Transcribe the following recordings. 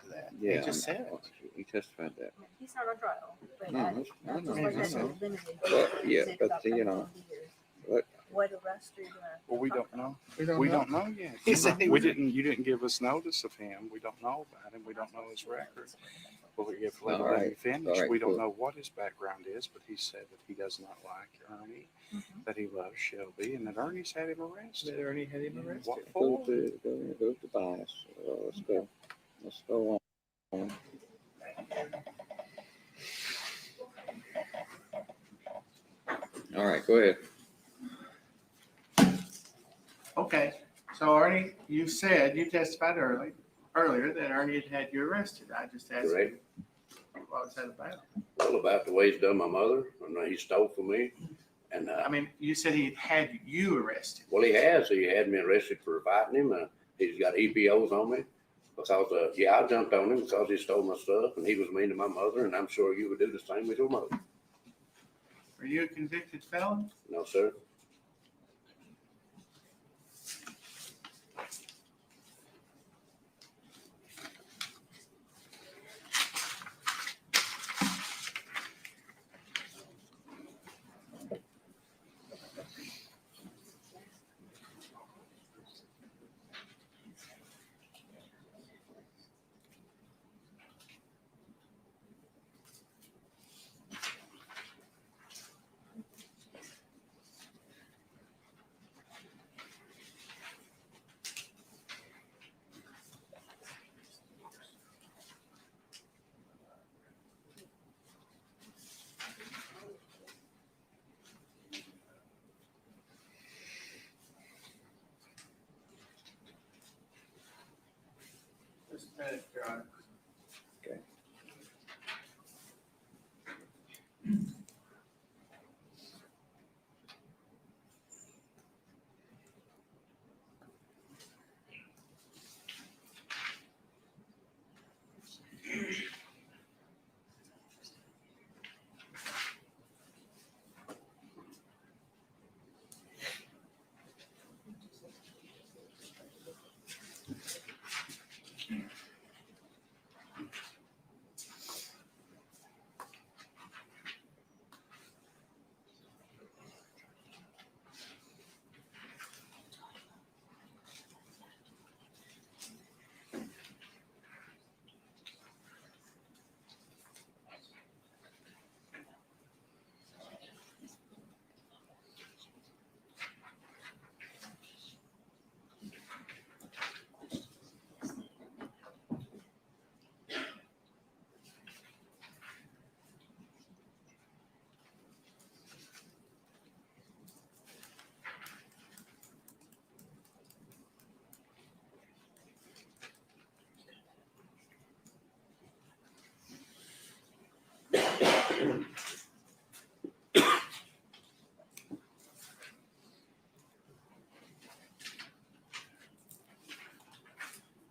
to that. Yeah, He just said it. He testified that. He's not on trial. But No, I I know, just like I said, I know. limited. But, yeah, Said but about you know, 10 years. but What arrest are you gonna? Well, we talk don't about? know. We don't know. know yet. He said he We was- didn't. You didn't give us notice of him. We don't know about him. We don't know his record. Well, if let All me right. finish, All right, we don't cool. know what his background is, but he said that he does not like Ernie, that he loves Shelby, and that Ernie's had him arrested. Ernie had him arrested. What go for? to bias. Let's go on. All right, go ahead. Okay, so Ernie, you testified earlier that Ernie had you arrested. I just asked you, Correct. what was that about? Well, about the way he's done my mother, and he stole from me. And, I mean, you said he had you arrested. well, he has. He had me arrested for fighting him. He's got EPOs on me because, I jumped on him because he stole my stuff and he was mean to my mother. And I'm sure you would do the same with your mother. Are you a convicted felon? No, sir. Just a minute, Your Honor. Okay.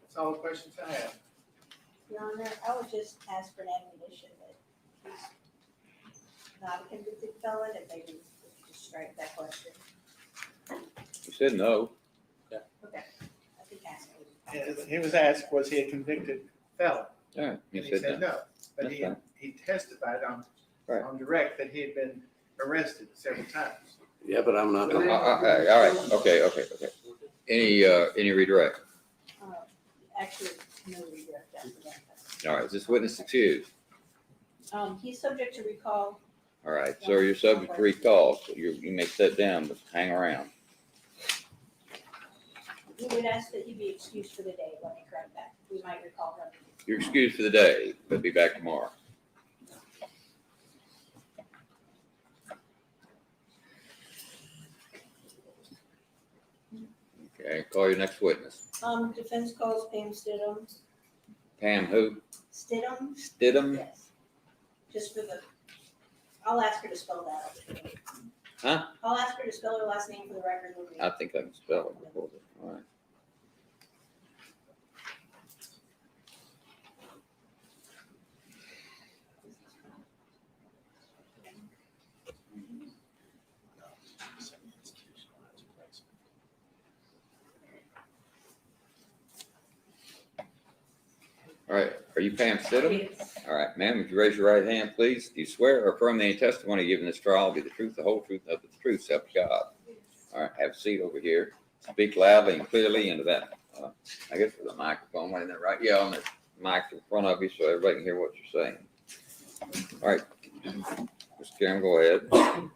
That's all the questions I have. Your Honor, I would just ask for an admonition that he's not a convicted felon, and maybe just strike that question. You said no. Okay, I think ask him. He was asked, was he a convicted felon? All right, you And he said said no. no. But That's fine. he testified Right. on direct that he had been arrested several times. Yeah, but I'm not. All right, okay. Any redirect? Actually, no redirect after that. All right, is this witness excused? He's subject to recall. All right, sir, you're subject to recall, so you may sit down, but hang around. We would ask that he be excused for the day when he comes back. We might recall him. You're excused for the day, but be back tomorrow. Okay, call your next witness. Defense calls Pam Stidham. Pam who? Stidham? Stidham? Yes. Just for the, I'll ask her to spell that out. Huh? I'll ask her to spell her last name for the record. I think I can spell it. All right. All right, are you Pam Stidham? Yes. All right, ma'am, if you raise your right hand, please. Do you swear or affirm that any testimony given in this trial will be the truth, the whole truth, nothing but the truth, so help you God? All right, have a seat over here. Speak loudly and clearly into that, I guess there's a microphone right there, right? Yeah, on the mic in front of you so everybody can hear what you're saying. All right, Mr. Cameron, go ahead.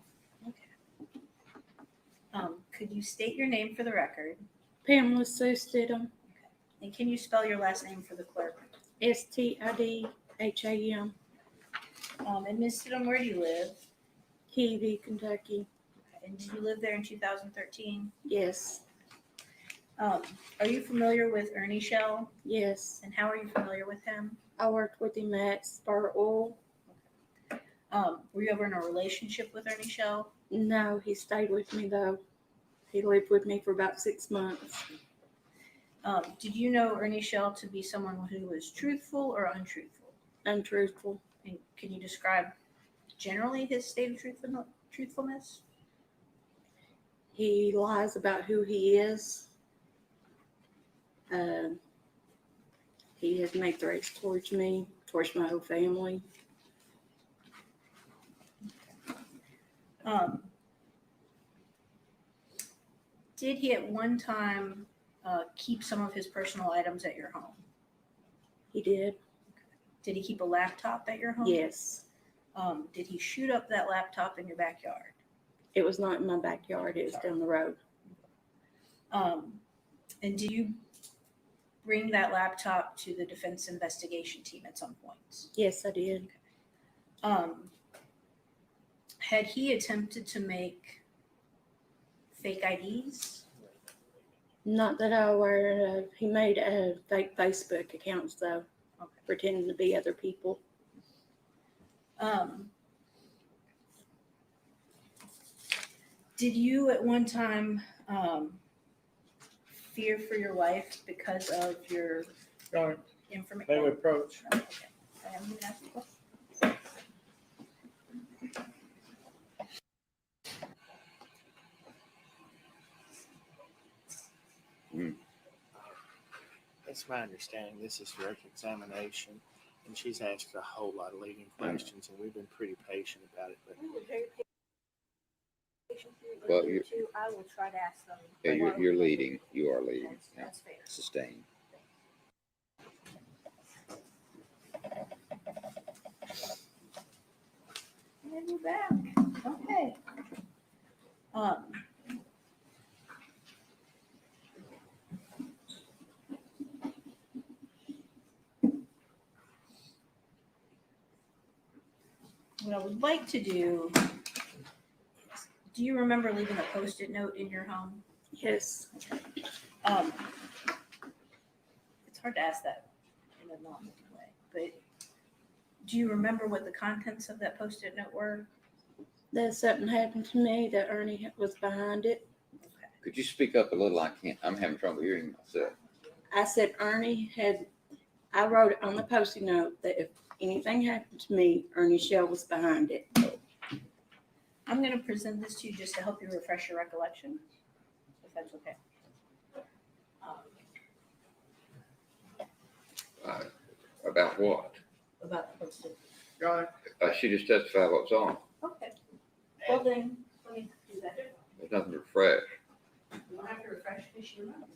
Could you state your name for the record? Pamela Sue Stidham, And can you spell your last name for the clerk? Stidham. And Ms. Stidham, where do you live? Keavy, Kentucky. And did you live there in 2013? Yes, Are you familiar with Ernie Shell? yes. And how are you familiar with him? I worked with him at Spur Oil. Were you ever in a relationship with Ernie Shell? No, he stayed with me though. He lived with me for about 6 months. Did you know Ernie Shell to be someone who was truthful or untruthful? Untruthful. And can you describe generally his state of truthfulness? He lies about who he is. He has made threats towards me, towards my whole family. Did he at one time keep some of his personal items at your home? He did. Did he keep a laptop at your home? Yes. Did he shoot up that laptop in your backyard? It was not in my backyard. It was down the road. And did you bring that laptop to the defense investigation team at some point? Yes, I did. Had he attempted to make fake IDs? Not that I'm aware of. He made fake Facebook accounts though, Okay. pretending to be other people. Did you at one time fear for your life because of your Go, information? they would approach. Okay. I'm gonna ask a question. It's my understanding this is direct examination, and she's asked a whole lot of leading questions, and we've been pretty patient about it, but Well, you- I will try to ask them. Yeah, you're leading. You are leading. Yeah. That's fair. Sustain. And we're back. Okay. What I would like to do you remember leaving a Post-it note in your home? Yes. It's hard to ask that in a normal way, but do you remember what the contents of that Post-it note were? That something happened to me that Ernie was behind it. Could you speak up a little? I'm having trouble hearing myself. I said I wrote on the Post-it note that if anything happened to me, Ernie Shell was behind it. I'm going to present this to you just to help you refresh your recollection, if that's okay. About what? About the Post-it. Go, She just testified what's on. Okay. Well then, let me do that. There's nothing to refresh. You don't have to refresh because she remembers.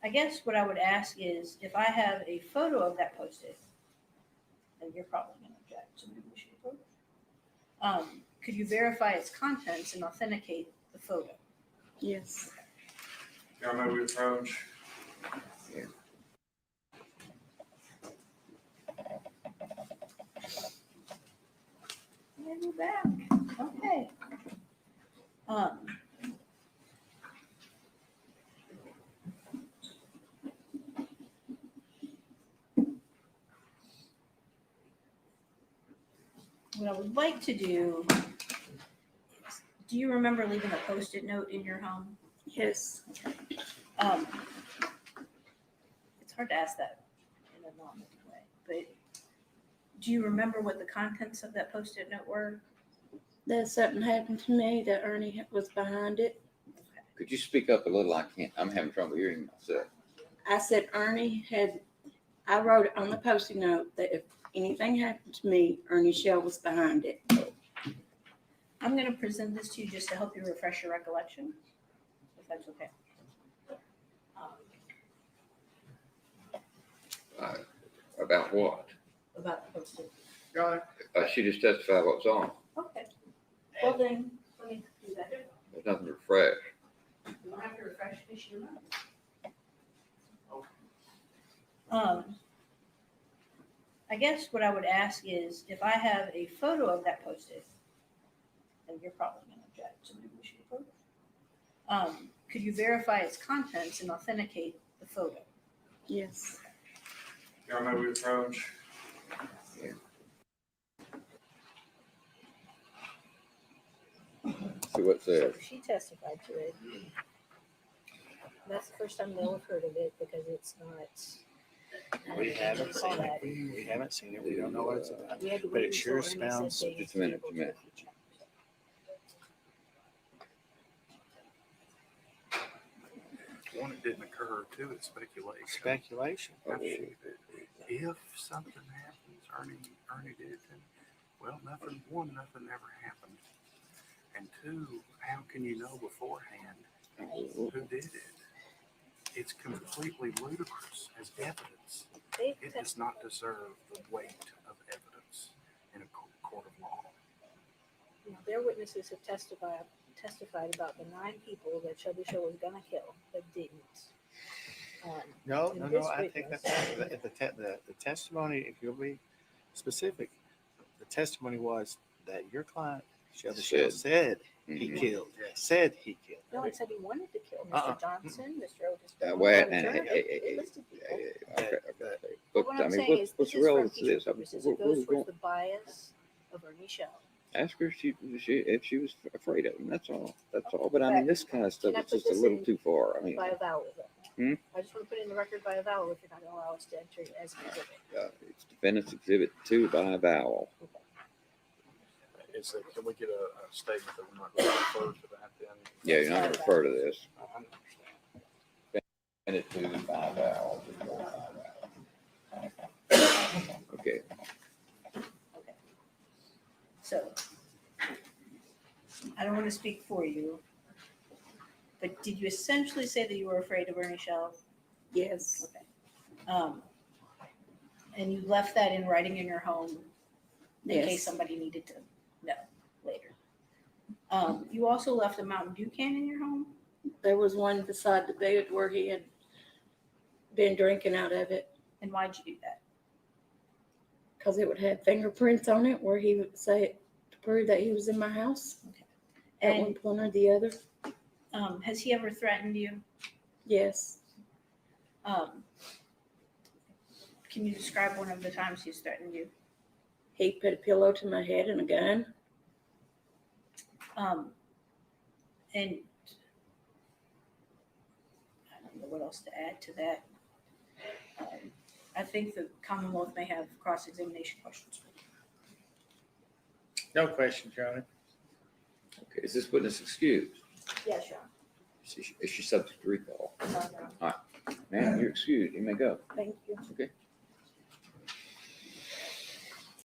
I guess what I would ask is if I have a photo of that Post-it, and you're probably going to object, so maybe we should approach. Could you verify its contents and authenticate the photo? Yes. y'all may we approach. And we're back. Okay. What I would like to do you remember leaving a Post-it note in your home? Yes. It's hard to ask that in a normal way, but do you remember what the contents of that Post-it note were? That something happened to me that Ernie was behind it. Could you speak up a little? I'm having trouble hearing myself. I said I wrote it on the Post-it note that if anything happened to me, Ernie Shell was behind it. I'm gonna present this to you just to help you refresh your recollection, if that's okay. About what? About the Post-it. Your Honor, She just testified what's on. Okay, well then, let me do that. There's nothing to refresh. You don't have to refresh this, you know. I guess what I would ask is if I have a photo of that Post-it, and you're probably gonna object, so maybe we should approach. Could you verify its contents and authenticate the photo? Yes. Your Honor, we approach. See what So says. she testified to it. That's the first time they'll have heard of it because it's not. We haven't saw seen that. it. We haven't seen it. We don't know what it's about. We had to But wait it sure until Ernie sounds- said they Just a minute, able just a minute. to. One, it didn't occur. Two, it's speculation. Speculation. If something happens, Ernie did it, then, well, nothing ever happened. And two, how can you know beforehand who did it? It's completely ludicrous as evidence. They It does not deserve the weight of evidence in a court of law. their witnesses have testified about the 9 people that Chubby Show was gonna kill that didn't. No, And no, this no. I think witness- that's the testimony. If you'll be specific, the testimony was that your client Shelby Shell said he Mhm. killed. Said he killed. No, it said he wanted to kill Uh-uh. Mr. Johnson, Mr. Otis. Wait, They listed people. Okay. But But what I I'm mean, saying is, what's this the is for relevance to impeachment this? I mean, purposes. what It goes was towards going? the bias of Ernie Shell. Ask her if she was afraid of him. That's all. That's all. But I mean, this kind of stuff Can I is put just a this little in too far. I mean, By avowal, though. Hmm? I just want to put it in the record by avowal if you're not going to allow us to enter it as an exhibit. it's Defendant's Exhibit 2 by avowal. Can we get a statement that we're not going to refer to that then? Yeah, you're not going to refer to this. I understand. Defendant 2 by avowal. Okay. So, I don't want to speak for you, but did you essentially say that you were afraid of Ernie Shell? Yes. Okay. And you left that in writing in your home in Yes. case somebody needed to know later. You also left a Mountain Dew can in your home? There was one beside the bed where he had been drinking out of it And why'd you do that? because it would have fingerprints on it where he would say it to prove that he was in my house at one And point or the other. has he ever threatened you? Yes. Can you describe one of the times he's threatened you? He put a pillow to my head and a gun. And I don't know what else to add to that. I think the Commonwealth may have cross-examination questions. No questions, Your Honor. Okay. Is this witness excused? Yes, Your Is she subject to recall? Honor. Ma'am, you're excused. You may go. Thank you. Okay.